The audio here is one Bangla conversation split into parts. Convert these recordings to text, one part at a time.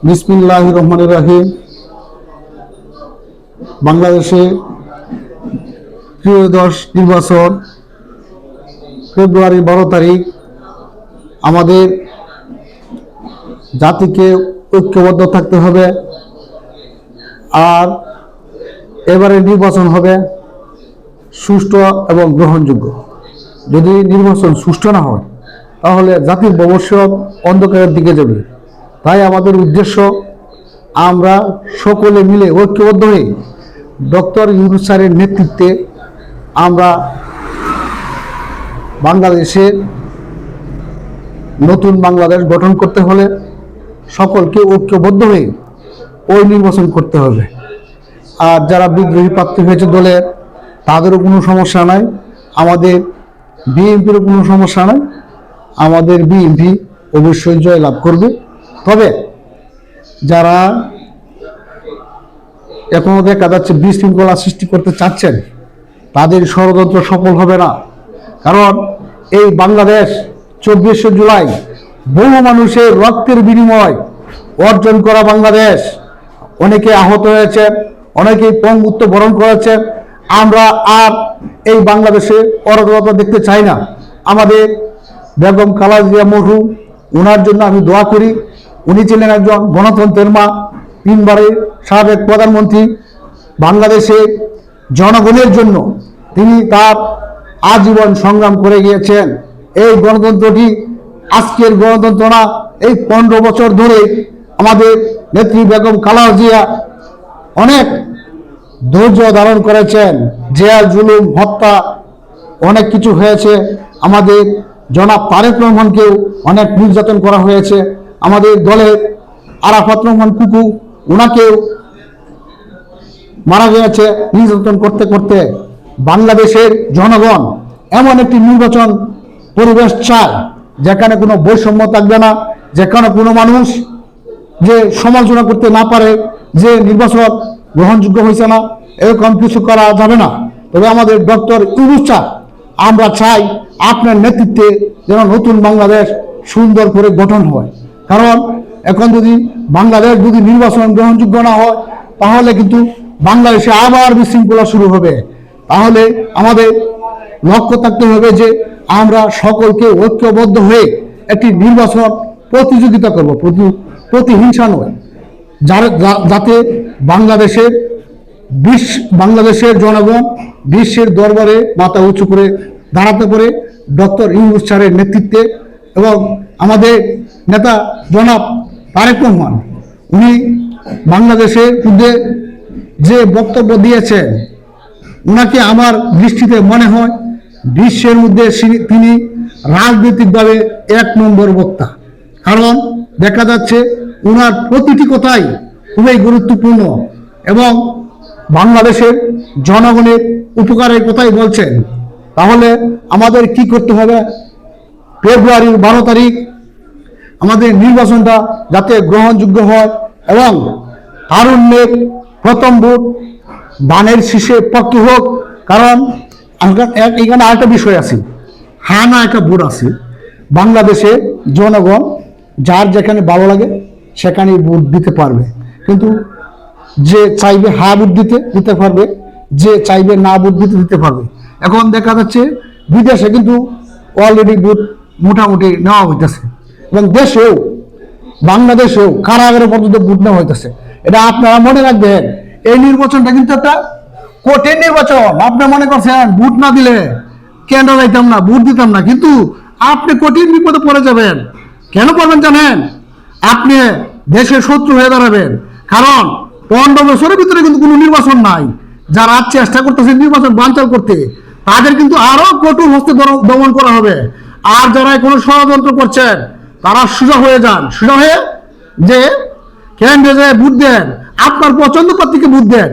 বিসমিল্লাহির রহমানির রহিম। বাংলাদেশে ত্রয়োদশ নির্বাচন ফেব্রুয়ারি 12 তারিখ। আমাদের জাতিকে ঐক্যবদ্ধ থাকতে হবে। আর এবারে নির্বাচন হবে সুষ্ঠু এবং গ্রহণযোগ্য। যদি নির্বাচন সুষ্ঠু না হয় তাহলে জাতির ভবিষ্যৎ অন্ধকারের দিকে যাবে। তাই আমাদের উদ্দেশ্য, আমরা সকলে মিলে ঐক্যবদ্ধ হয়ে ডক্টর ইউনূস স্যারের নেতৃত্বে আমরা বাংলাদেশের নতুন বাংলাদেশ গঠন করতে হলে সকলকে ঐক্যবদ্ধ হয়ে ওই নির্বাচন করতে হবে। আর যারা বিদ্রোহী প্রার্থী হয়েছে দলের, তাদেরও কোনো সমস্যা নাই, আমাদের বিএনপিরও কোনো সমস্যা নাই। আমাদের বিএনপি অবশ্যই জয়লাভ করবে। তবে যারা এখনো দেখা যাচ্ছে বিশৃঙ্খলা সৃষ্টি করতে চাচ্ছেন, তাদের ষড়যন্ত্র সফল হবে না। কারণ এই বাংলাদেশ 24শে জুলাই বহু মানুষের রক্তের বিনিময় অর্জন করা বাংলাদেশ। অনেকে আহত হয়েছে, অনেকে পঙ্গুত্ব বরণ করেছে। আমরা আর এই বাংলাদেশে অরাজকতা দেখতে চাই না। আমাদের বেগম খালেদা জিয়া মরহুম, ওনার জন্য আমি দোয়া করি। উনি ছিলেন একজন গণতন্ত্রের মা, 3 বারের সাবেক প্রধানমন্ত্রী। বাংলাদেশের জনগণের জন্য তিনি তার আজীবন সংগ্রাম করে গিয়েছেন। এই গণতন্ত্রটি আজকের গণতন্ত্র না, এই 15 বছর ধরে আমাদের নেত্রী বেগম খালেদা জিয়া অনেক ধৈর্য ধারণ করেছেন। জেল, জুলুম, হত্যা অনেক কিছু হয়েছে। আমাদের জনাব তারেক রহমানকেও অনেক নির্যাতন করা হয়েছে। আমাদের দলের আরাফাত রহমান কুকু, ওনাকেও মারা গিয়েছে নির্যাতন করতে করতে। বাংলাদেশের জনগণ এমন একটি নির্বাচন পরিবেশ চায় যেখানে কোনো বৈষম্য থাকবে না, যেখানে কোনো মানুষ যে সমালোচনা করতে না পারে যে নির্বাচন গ্রহণযোগ্য হয়েছে না, এরকম কিছু করা যাবে না। তবে আমাদের ডক্টর ইউনূস স্যার, আমরা চাই আপনার নেতৃত্বে যেন নতুন বাংলাদেশ সুন্দর করে গঠন হয়। কারণ এখন যদি বাংলাদেশ যদি নির্বাচন গ্রহণযোগ্য না হয় তাহলে কিন্তু বাংলাদেশে আবার বিশৃঙ্খলা শুরু হবে। তাহলে আমাদের লক্ষ্য থাকতে হবে যে আমরা সকলকে ঐক্যবদ্ধ হয়ে একটি নির্বাচন প্রতিযোগিতা করব, প্রতিহিংসা নয়, যাতে বাংলাদেশের জনগণ বিশ্বের দরবারে মাথা উঁচু করে দাঁড়াতে পারে ডক্টর ইউনূস স্যারের নেতৃত্বে। এবং আমাদের নেতা জনাব তারেক রহমান, উনি বাংলাদেশের মধ্যে যে বক্তব্য দিয়েছেন, ওনাকে আমার দৃষ্টিতে মনে হয় বিশ্বের মধ্যে তিনি রাজনৈতিকভাবে 1 নম্বর বক্তা। কারণ দেখা যাচ্ছে ওনার প্রতিটি কথাই খুবই গুরুত্বপূর্ণ এবং বাংলাদেশের জনগণের উপকারের কথাই বলছেন। তাহলে আমাদের কি করতে হবে? ফেব্রুয়ারির 12 তারিখ আমাদের নির্বাচনটা যাতে গ্রহণযোগ্য হয় এবং তারুণ্যের প্রথম ভোট ধানের শীষে পক্ষে হোক। কারণ এখানে আরেকটা বিষয় আছে, হ্যাঁ না একটা ভোট আছে। বাংলাদেশে জনগণ যার যেখানে ভালো লাগে সেখানেই ভোট দিতে পারবে, কিন্তু যে চাইবে হ্যাঁ ভোট দিতে পারবে, যে চাইবে না ভোট দিতে পারবে। এখন দেখা যাচ্ছে বিদেশে কিন্তু অলরেডি ভোট মোটামুটি নেওয়া হইতেছে এবং দেশেও বাংলাদেশেও কারাগারে পর্যন্ত ভোট নেওয়া হইতেছে। এটা আপনারা মনে রাখবেন, এই নির্বাচনটা কিন্তু একটা কঠিন নির্বাচন। আপনি মনে করছেন ভোট না দিলে কেন যাইতাম না, ভোট দিতাম না, কিন্তু আপনি কঠিন বিপদে পড়ে যাবেন। কেন পড়বেন জানেন? আপনি দেশের শত্রু হয়ে দাঁড়াবেন। কারণ 15 বছরের ভিতরে কিন্তু কোনো নির্বাচন নাই। যারা চেষ্টা করতেছে নির্বাচন বানচাল করতে, তাদের কিন্তু আরো কঠোর হস্তে দমন করা হবে। আর যারা কোনো ষড়যন্ত্র করছেন তারা সোজা হয়ে যান, সোজা হয়ে যে কেন্দ্রে ভোট দেন, আপনার পছন্দ প্রার্থীকে ভোট দেন।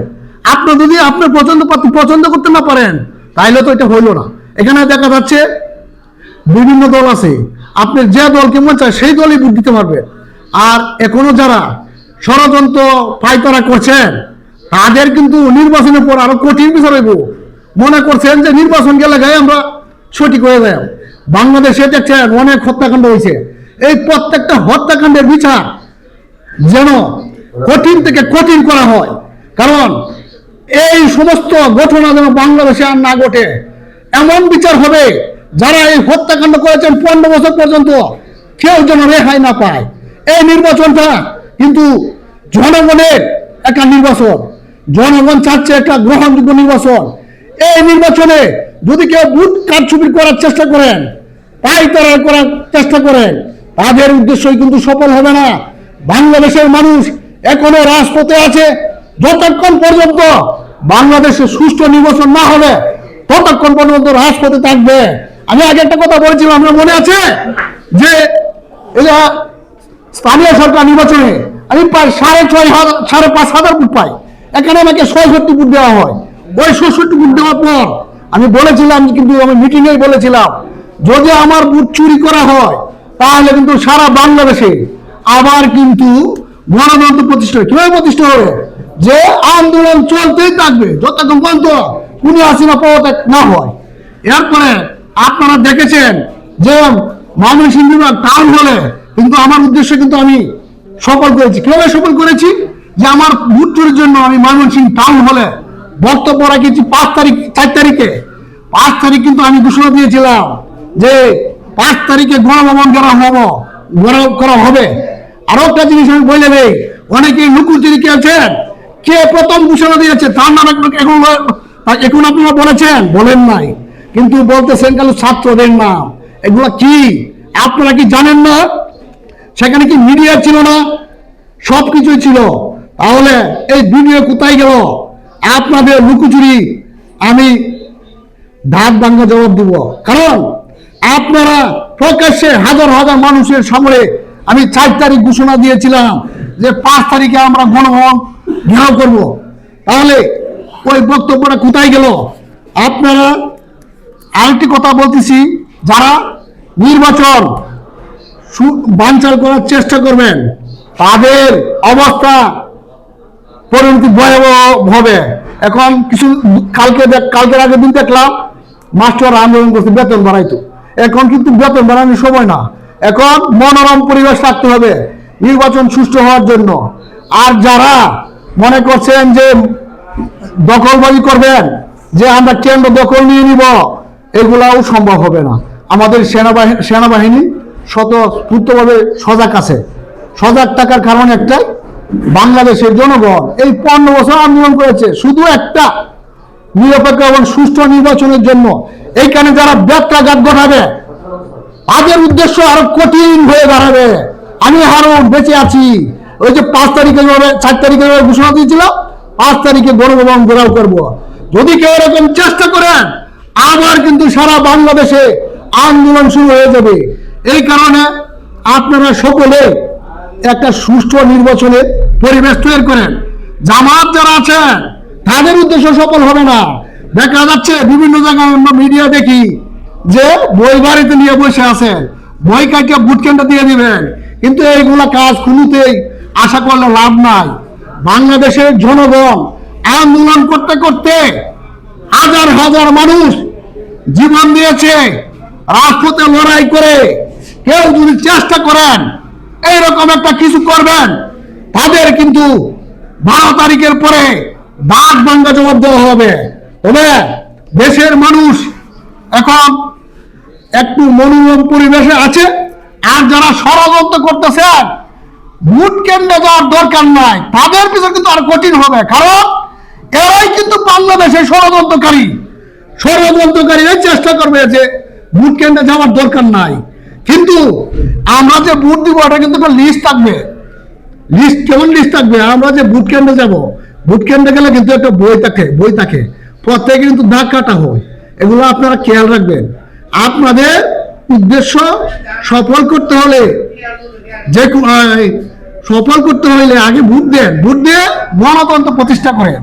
আপনি যদি আপনার পছন্দ প্রার্থী পছন্দ করতে না পারেন তাইলে তো এটা হইল না। এখানে দেখা যাচ্ছে বিভিন্ন দল আছে, আপনি যে দলকে মন চায় সেই দলই ভোট দিতে পারবে। আর এখনো যারা ষড়যন্ত্র পায়তারা করছেন তাদের কিন্তু নির্বাচনের পর আরো কঠিন বিচার হইব। মনে করছেন যে নির্বাচন গেলে গায়ে আমরা সঠিক হয়ে যায়। বাংলাদেশে দেখছেন অনেক হত্যাকাণ্ড হয়েছে, এই প্রত্যেকটা হত্যাকাণ্ডের বিচার যেন কঠিন থেকে কঠিন করা হয়, কারণ এই সমস্ত ঘটনা যেন বাংলাদেশে আর না ঘটে। এমন বিচার হবে যারা এই হত্যাকাণ্ড করেছেন 15 বছর পর্যন্ত কেউ যেন রেহাই না পায়। এই নির্বাচনটা কিন্তু জনগণের একটা নির্বাচন, জনগণ চাচ্ছে একটা গ্রহণযোগ্য নির্বাচন। এই নির্বাচনে যদি কেউ ভোট কারচুপি করার চেষ্টা করেন, পাইতারা করার চেষ্টা করেন, তাদের উদ্দেশ্যই কিন্তু সফল হবে না। বাংলাদেশের মানুষ এখনো রাজপথে আছে। যতক্ষণ পর্যন্ত বাংলাদেশে সুষ্ঠু নির্বাচন না হবে ততক্ষণ পর্যন্ত রাজপথে থাকবে। আমি আগে একটা কথা বলেছিলাম, আপনার মনে আছে যে এটা স্থানীয় সরকার নির্বাচনে আমি প্রায় 5,500 ভোট পাই। এখানে আমাকে 66 ভোট দেওয়া হয়। ওই 66 ভোট দেওয়ার পর আমি বলেছিলাম, কিন্তু আমি মিটিংয়ে বলেছিলাম, যদি আমার ভোট চুরি করা হয় তাহলে কিন্তু সারা বাংলাদেশে আবার কিন্তু গণতন্ত্র প্রতিষ্ঠা হবে। কিভাবে প্রতিষ্ঠা হবে? যে আন্দোলন চলতেই থাকবে যতক্ষণ পর্যন্ত খুনি হাসিনা পদত্যাগ না হয়। এরপরে আপনারা দেখেছেন যে ময়মনসিংহ টাউন হলে কিন্তু আমার উদ্দেশ্য কিন্তু আমি সফল করেছি। কিভাবে সফল করেছি? যে আমার ভোট চুরির জন্য আমি ময়মনসিংহ টাউন হলে বক্তব্য রাখেছি 4 তারিখে। 5 তারিখ কিন্তু আমি ঘোষণা দিয়েছিলাম যে 5 তারিখে গণভবন করা হবে। আরো একটা জিনিস আমি বলে দেই, অনেকেই লুকোচুরি খেলছেন। কে প্রথম ঘোষণা দিয়েছে তার নাম এখন আপনারা বলেন নাই, কিন্তু বলতেছেন কেন ছাত্রদের নাম। এগুলো কি আপনারা কি জানেন না? সেখানে কি মিডিয়া ছিল না? সবকিছুই ছিল। তাহলে এই ভিডিও কোথায় গেল? আপনাদের লুকোচুরি আমি ধাক ভাঙ্গা জবাব দিব। কারণ আপনারা প্রকাশ্যে হাজার হাজার মানুষের সামনে আমি 4 তারিখ ঘোষণা দিয়েছিলাম যে 5 তারিখে আমরা গণভবন ঘেরাও করব। তাহলে ওই বক্তব্যটা কোথায় গেল? আপনারা আরেকটি কথা বলতেছি, যারা নির্বাচন বানচাল করার চেষ্টা করবেন তাদের অবস্থা পরিণতি ভয়াবহ হবে। এখন কিছু কালকের আগের দিন দেখলাম মাস্টার আন্দোলন করছে বেতন বাড়াইতো। এখন কিন্তু বেতন বাড়ানোর সময় না, এখন মনোরম পরিবেশ রাখতে হবে নির্বাচন সুষ্ঠু হওয়ার জন্য। আর যারা মনে করছেন যে দখলবাজি করবেন, যে আমরা কেন্দ্র দখল নিয়ে নিব, এগুলাও সম্ভব হবে না। আমাদের সেনাবাহিনী স্বতঃস্ফূর্তভাবে সজাগ আছে। সজাগ থাকার কারণ একটাই, বাংলাদেশের জনগণ এই 15 বছর আন্দোলন করেছে শুধু একটা নিরপেক্ষ এবং সুষ্ঠু নির্বাচনের জন্য। এইখানে যারা ব্যত্যাঘাত ঘটাবে তাদের উদ্দেশ্য আরো কঠিন হয়ে দাঁড়াবে। আমি হারুন বেঁচে আছি। ওই যে 4 তারিখে ঘোষণা দিয়েছিলাম 5 তারিখে গণভবন ঘেরাও করব। যদি কেউ এরকম চেষ্টা করেন আবার কিন্তু সারা বাংলাদেশে আন্দোলন শুরু হয়ে যাবে। এই কারণে আপনারা সকলে একটা সুষ্ঠু নির্বাচনের পরিবেশ তৈরি করেন। জামাত যারা আছেন তাদের উদ্দেশ্য সফল হবে না। দেখা যাচ্ছে বিভিন্ন জায়গায় আমরা মিডিয়া দেখি যে বই বাড়িতে নিয়ে বসে আছে, বই কাটিয়ে বুট কেন্দ্র দিয়ে দিবেন, কিন্তু এইগুলা কাজ কোনোতেই আশা করলে লাভ নাই। বাংলাদেশের জনগণ আন্দোলন করতে করতে হাজার হাজার মানুষ জীবন দিয়েছে রাজপথে লড়াই করে। কেউ যদি চেষ্টা করেন এইরকম একটা কিছু করবেন, তাদের কিন্তু 12 তারিখের পরে দাঁত ভাঙ্গা জবাব দেওয়া হবে। তবে দেশের মানুষ এখন একটু মনোরম পরিবেশে আছে। আর যারা ষড়যন্ত্র করতেছেন ভোট কেন্দ্রে যাওয়ার দরকার নাই, তাদের পিছনে কিন্তু আর কঠিন হবে। কারণ এরাই কিন্তু বাংলাদেশের ষড়যন্ত্রকারীরা চেষ্টা করবে যে ভোট কেন্দ্রে যাওয়ার দরকার নাই। কিন্তু আমরা যে ভোট দিব এটা কিন্তু একটা লিস্ট থাকবে। লিস্ট কেমন লিস্ট থাকবে? আমরা যে ভোট কেন্দ্রে যাব, ভোট কেন্দ্রে গেলে কিন্তু একটা বই থাকে প্রত্যেকে কিন্তু দাগ কাটা হয়। এগুলো আপনারা খেয়াল রাখবেন। আপনাদের উদ্দেশ্য সফল করতে হলে আগে ভোট দেন, ভোট দিয়ে গণতন্ত্র প্রতিষ্ঠা করেন।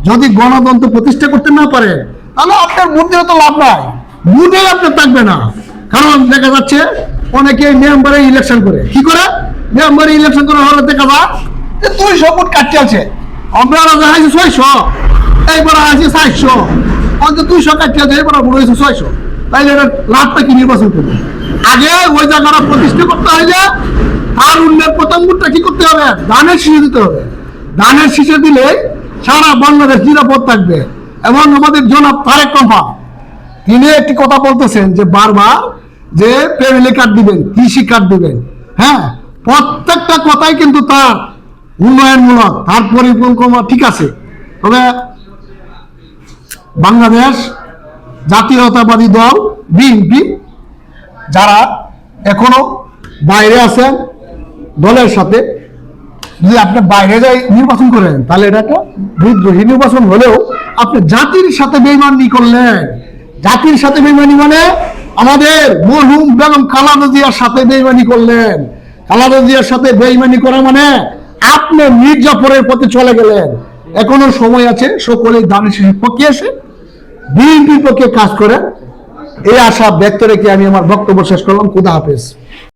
যদি গণতন্ত্র প্রতিষ্ঠা করতে না পারেন তাহলে আপনার ভোট দিয়ে তো লাভ নাই, ভোটে আপনার থাকবে না। কারণ দেখা যাচ্ছে অনেকে মেম্বারে ইলেকশন করে, কি করে মেম্বারে ইলেকশন করা হলে দেখা যায় যে 200 ভোট কাটতে আছে, আমরা হাসি 600, এইবার হাসি 400, অন্তত 200 কাটতে আছে, এবার ভোট হয়েছে 600। তাইলে লাভটা কি নির্বাচন করবে? আগে ওই জায়গাটা প্রতিষ্ঠা করতে হইলে তার উন্নয়নের প্রথম ভোটটা কি করতে হবে? ধানের শীষে দিতে হবে। ধানের শীষে দিলে সারা বাংলাদেশ নিরাপদ থাকবে। এবং আমাদের জনাব তারেক রহমান তিনি একটি কথা বলতেছেন যে বারবার যে ফ্যামিলি কার্ড দিবেন, কৃষি কার্ড দিবেন। হ্যাঁ, প্রত্যেকটা কথাই কিন্তু তার উন্নয়নমূলক, তার পরিকল্পনা ঠিক আছে। তবে বাংলাদেশ জাতীয়তাবাদী দল বিএনপি যারা এখনো বাইরে আছেন দলের সাথে, যদি আপনি বাইরে যাই নির্বাচন করেন তাহলে এটা একটা বিদ্রোহী নির্বাচন হলেও আপনি জাতির সাথে বেইমানি করলেন। জাতির সাথে বেইমানি মানে আমাদের মরহুম বেগম খালেদা জিয়ার সাথে বেইমানি করলেন। খালেদা জিয়ার সাথে বেইমানি করা মানে আপনি মির্জাফরের পথে চলে গেলেন। এখনো সময় আছে, সকলেই ধানের শীষের পক্ষে এসে বিএনপির পক্ষে কাজ করে এই আশা ব্যক্ত রেখে আমি আমার বক্তব্য শেষ করলাম। খোদা হাফেজ।